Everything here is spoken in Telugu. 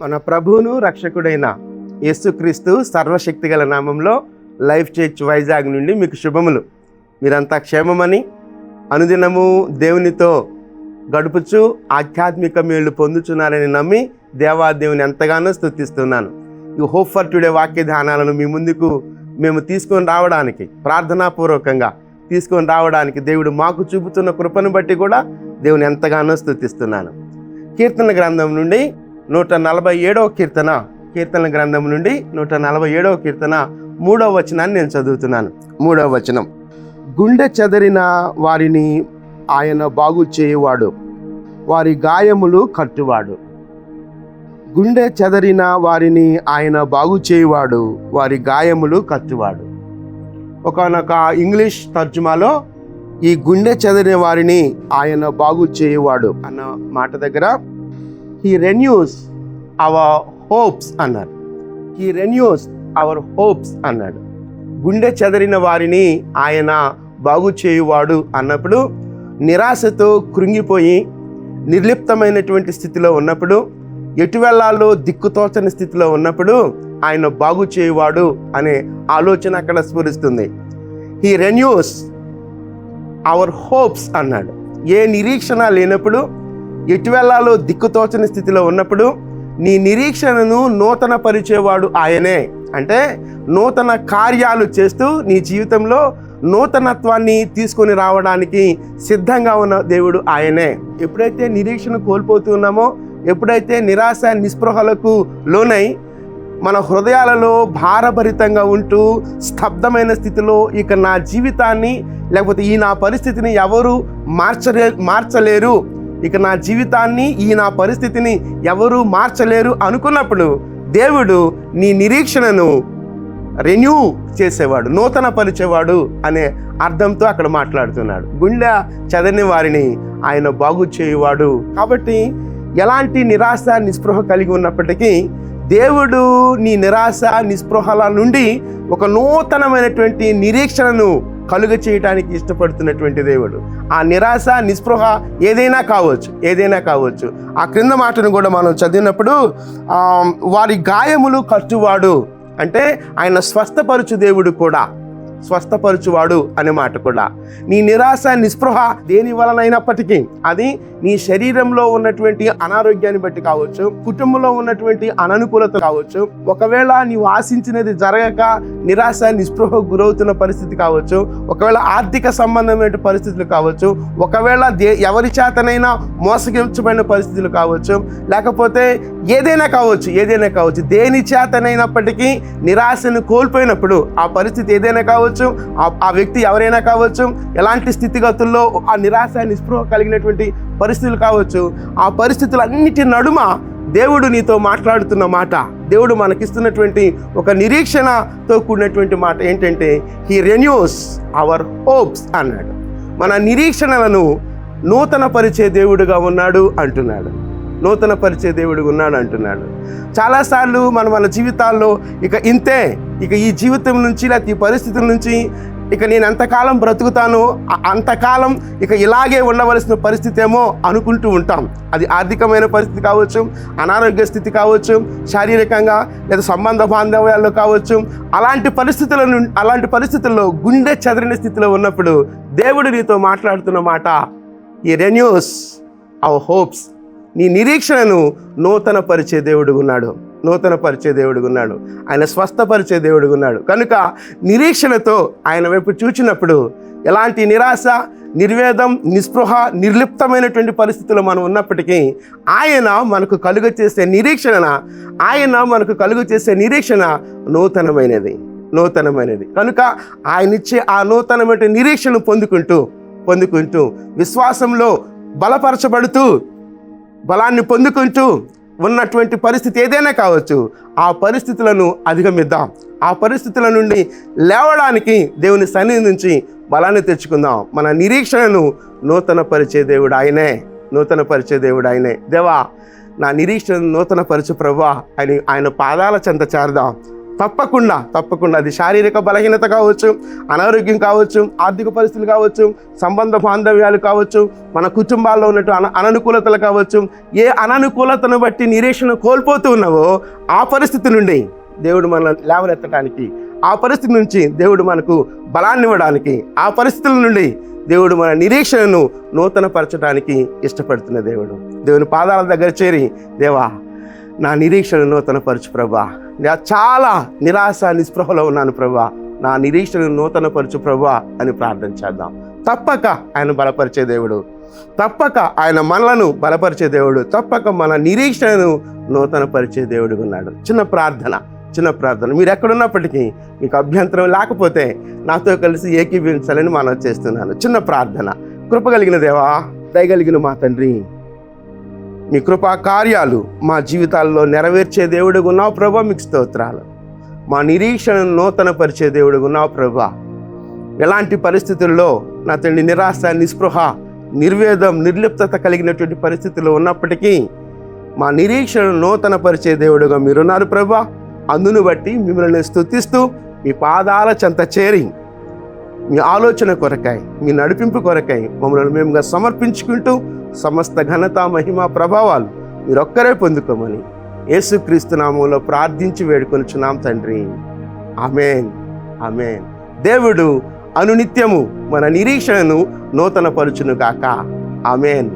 మన ప్రభువును రక్షకుడైన యేసుక్రీస్తు సర్వశక్తిగల నామంలో లైఫ్ చర్చ్ వైజాగ్ నుండి మీకు శుభములు. మీరంతా క్షేమమని, అనుదినము దేవునితో గడుపుచు ఆధ్యాత్మిక మేళ్ళు పొందుచున్నారని నమ్మి దేవాదేవుని ఎంతగానో స్తుతిస్తున్నాను. ఈ హోప్ ఫర్ టుడే వాక్య ధ్యానాలను మీ ముందుకు మేము తీసుకొని రావడానికి, ప్రార్థనాపూర్వకంగా తీసుకొని రావడానికి దేవుడు మాకు చూపుతున్న కృపను బట్టి కూడా దేవుని ఎంతగానో స్తుతిస్తున్నాను. కీర్తన గ్రంథం నుండి 147వ కీర్తన గ్రంథం నుండి 147వ కీర్తన 3వ వచనాన్ని నేను చదువుతున్నాను. 3వ వచనం: గుండె చెదరిన వారిని ఆయన బాగు చేయువాడు, వారి గాయములు కట్టువాడు. గుండె చెదరిన వారిని ఆయన బాగు చేయువాడు, వారి గాయములు కట్టువాడు. ఒకానొక ఇంగ్లీష్ తర్జుమాలో ఈ గుండె చెదరిన వారిని ఆయన బాగు చేయువాడు అన్న మాట దగ్గర He renews our hopes అన్నారు. He renews our hopes అన్నాడు. గుండె చెదరిన వారిని ఆయన బాగు చేయువాడు అన్నప్పుడు, నిరాశతో కృంగిపోయి నిర్లిప్తమైనటువంటి స్థితిలో ఉన్నప్పుడు, ఎటు వెళ్ళాలో దిక్కుతోచని స్థితిలో ఉన్నప్పుడు ఆయన బాగు చేయువాడు అనే ఆలోచన అక్కడ స్ఫురిస్తుంది. He renews our hopes అన్నాడు. ఏ నిరీక్షణ లేనప్పుడు, ఎటు వెళ్ళాలో దిక్కుతోచని స్థితిలో ఉన్నప్పుడు నీ నిరీక్షణను నూతన పరిచేవాడు ఆయనే. అంటే నూతన కార్యాలు చేస్తూ నీ జీవితంలో నూతనత్వాన్ని తీసుకొని రావడానికి సిద్ధంగా ఉన్న దేవుడు ఆయనే. ఎప్పుడైతే నిరీక్షణ కోల్పోతున్నామో, ఎప్పుడైతే నిరాశ నిస్పృహలకు లోనై మన హృదయాలలో భారభరితంగా ఉంటూ స్తబ్దమైన స్థితిలో ఇక నా జీవితాన్ని, లేకపోతే ఈ నా పరిస్థితిని ఎవరు మార్చలేరు, ఇక నా జీవితాన్ని, ఈ నా పరిస్థితిని ఎవరు మార్చలేరు అనుకున్నప్పుడు దేవుడు నీ నిరీక్షణను రెన్యూ చేసేవాడు, నూతన పరిచేవాడు అనే అర్థంతో అక్కడ మాట్లాడుతున్నాడు. గుండె చెదరిన వారిని ఆయన బాగు చేయువాడు. కాబట్టి ఎలాంటి నిరాశ నిస్పృహ కలిగి ఉన్నప్పటికీ దేవుడు నీ నిరాశ నిస్పృహల నుండి ఒక నూతనమైనటువంటి నిరీక్షణను కలుగ చేయడానికి ఇష్టపడుతున్నటువంటి దేవుడు. ఆ నిరాశ నిస్పృహ ఏదైనా కావచ్చు. ఆ క్రింద మాటను కూడా మనం చదివినప్పుడు వారి గాయములు కట్టువాడు అంటే ఆయన స్వస్థపరచు దేవుడు కూడా, స్వస్థపరచువాడు అనే మాట కూడా. నీ నిరాశ నిస్పృహ దేని వలనైనప్పటికీ, అది నీ శరీరంలో ఉన్నటువంటి అనారోగ్యాన్ని బట్టి కావచ్చు, కుటుంబంలో ఉన్నటువంటి అననుకూలత కావచ్చు, ఒకవేళ నీవు ఆశించినది జరగక నిరాశ నిస్పృహ గురవుతున్న పరిస్థితి కావచ్చు, ఒకవేళ ఆర్థిక సంబంధమైన పరిస్థితులు కావచ్చు, ఒకవేళ ఎవరి చేతనైనా మోసగించబడిన పరిస్థితులు కావచ్చు, లేకపోతే ఏదైనా కావచ్చు, దేని చేతనైనప్పటికీ నిరాశను కోల్పోయినప్పుడు, ఆ పరిస్థితి ఏదైనా కావచ్చు, ఆ వ్యక్తి ఎవరైనా కావచ్చు, ఎలాంటి స్థితిగతుల్లో ఆ నిరాశ నిస్పృహ కలిగినటువంటి పరిస్థితులు కావచ్చు, ఆ పరిస్థితులన్నిటి నడుమ దేవుడు నీతో మాట్లాడుతున్న మాట, దేవుడు మనకిస్తున్నటువంటి ఒక నిరీక్షణతో కూడినటువంటి మాట ఏంటంటే హీ రెన్యూస్ అవర్ హోప్స్ అన్నాడు. మన నిరీక్షణలను నూతన పరిచే దేవుడుగా ఉన్నాడు అంటున్నాడు. నూతన పరిచే దేవుడుగా ఉన్నాడు అంటున్నాడు. చాలాసార్లు మన జీవితాల్లో ఇక ఈ జీవితం నుంచి, లేకపోతే ఈ పరిస్థితుల నుంచి ఇక నేను ఎంతకాలం బ్రతుకుతాను, అంతకాలం ఇక ఇలాగే ఉండవలసిన పరిస్థితి ఏమో అనుకుంటూ ఉంటాం. అది ఆర్థికమైన పరిస్థితి కావచ్చు, అనారోగ్య స్థితి కావచ్చు, శారీరకంగా లేదా సంబంధ బాంధవ్యాల్లో కావచ్చు. అలాంటి పరిస్థితుల్లో గుండె చెదరిన స్థితిలో ఉన్నప్పుడు దేవుడు నీతో మాట్లాడుతున్న మాట ఈ రెన్యూస్ అవర్ హోప్స్. నీ నిరీక్షణను నూతన పరిచే దేవుడుగా ఉన్నాడు. ఆయన స్వస్థపరిచే దేవుడుగా ఉన్నాడు. కనుక నిరీక్షణతో ఆయన వైపు చూచినప్పుడు ఎలాంటి నిరాశ, నిర్వేదం, నిస్పృహ, నిర్లిప్తమైనటువంటి పరిస్థితుల్లో మనం ఉన్నప్పటికీ ఆయన మనకు కలుగ చేసే నిరీక్షణ నూతనమైనది. కనుక ఆయన ఇచ్చే ఆ నూతనమైన నిరీక్షణ పొందుకుంటూ విశ్వాసంలో బలపరచబడుతూ, బలాన్ని పొందుకుంటూ ఉన్నటువంటి పరిస్థితి ఏదైనా కావచ్చు, ఆ పరిస్థితులను అధిగమిద్దాం. ఆ పరిస్థితుల నుండి లేవడానికి దేవుని సన్నిధి నుంచి బలాన్ని తెచ్చుకుందాం. మన నిరీక్షణను నూతన పరిచే దేవుడు ఆయనే. దేవా, నా నిరీక్షణను నూతన పరిచు ప్రభువా అని ఆయన పాదాల చెంత చేరదాం. తప్పకుండా అది శారీరక బలహీనత కావచ్చు, అనారోగ్యం కావచ్చు, ఆర్థిక పరిస్థితులు కావచ్చు, సంబంధ బాంధవ్యాలు కావచ్చు, మన కుటుంబాల్లో ఉన్నట్టు అననుకూలతలు కావచ్చు. ఏ అననుకూలతను బట్టి నిరీక్షణ కోల్పోతూ ఉన్నావో ఆ పరిస్థితి నుండి దేవుడు మనల్ని లేవనెత్తడానికి, ఆ పరిస్థితి నుంచి దేవుడు మనకు బలాన్ని ఇవ్వడానికి, ఆ పరిస్థితుల నుండి దేవుడు మన నిరీక్షణను నూతనపరచడానికి ఇష్టపడుతున్న దేవుడు. దేవుని పాదాల దగ్గర చేరి, దేవా నా నిరీక్షణను నూతనపరచు ప్రభా, నేను చాలా నిరాశ నిస్పృహలో ఉన్నాను ప్రభా, నా నిరీక్షణను నూతనపరచు ప్రభా అని ప్రార్థన చేద్దాం. తప్పక ఆయన బలపరిచే దేవుడు, తప్పక ఆయన మనలను బలపరిచే దేవుడు, తప్పక మన నిరీక్షణను నూతనపరిచే దేవుడు ఉన్నాడు. చిన్న ప్రార్థన మీరు ఎక్కడున్నప్పటికీ మీకు అభ్యంతరం లేకపోతే నాతో కలిసి ఏకీభవించాలని మనం చేస్తున్నాను. చిన్న ప్రార్థన. కృపగలిగిన దేవా, దయగలిగిన మా తండ్రి, మీ కృపా కార్యాలు మా జీవితాల్లో నెరవేర్చే దేవుడుగా ఉన్నావు ప్రభా, మీకు స్తోత్రాలు. మా నిరీక్షణను నూతనపరిచే దేవుడుగా ఉన్నావు ప్రభా. ఎలాంటి పరిస్థితుల్లో నా తండ్రి నిరాశ, నిస్పృహ, నిర్వేదం, నిర్లిప్తత కలిగినటువంటి పరిస్థితుల్లో ఉన్నప్పటికీ మా నిరీక్షణను నూతనపరిచే దేవుడుగా మీరున్నారు ప్రభా. అందును బట్టి మిమ్మల్ని స్తుతిస్తూ మీ పాదాల చెంత చేరి మీ ఆలోచన కొరకై, మీ నడిపింపు కొరకై మమ్మల్ని మేముగా సమర్పించుకుంటూ సమస్త ఘనత, మహిమ, ప్రభావాలు మీరొక్కరే పొందుకోమని యేసుక్రీస్తు నామములో ప్రార్థించి వేడుకొనుచున్నాం తండ్రి. ఆమేన్. దేవుడు అనునిత్యము మన నిరీక్షణను నూతనపరచును గాక. ఆమేన్.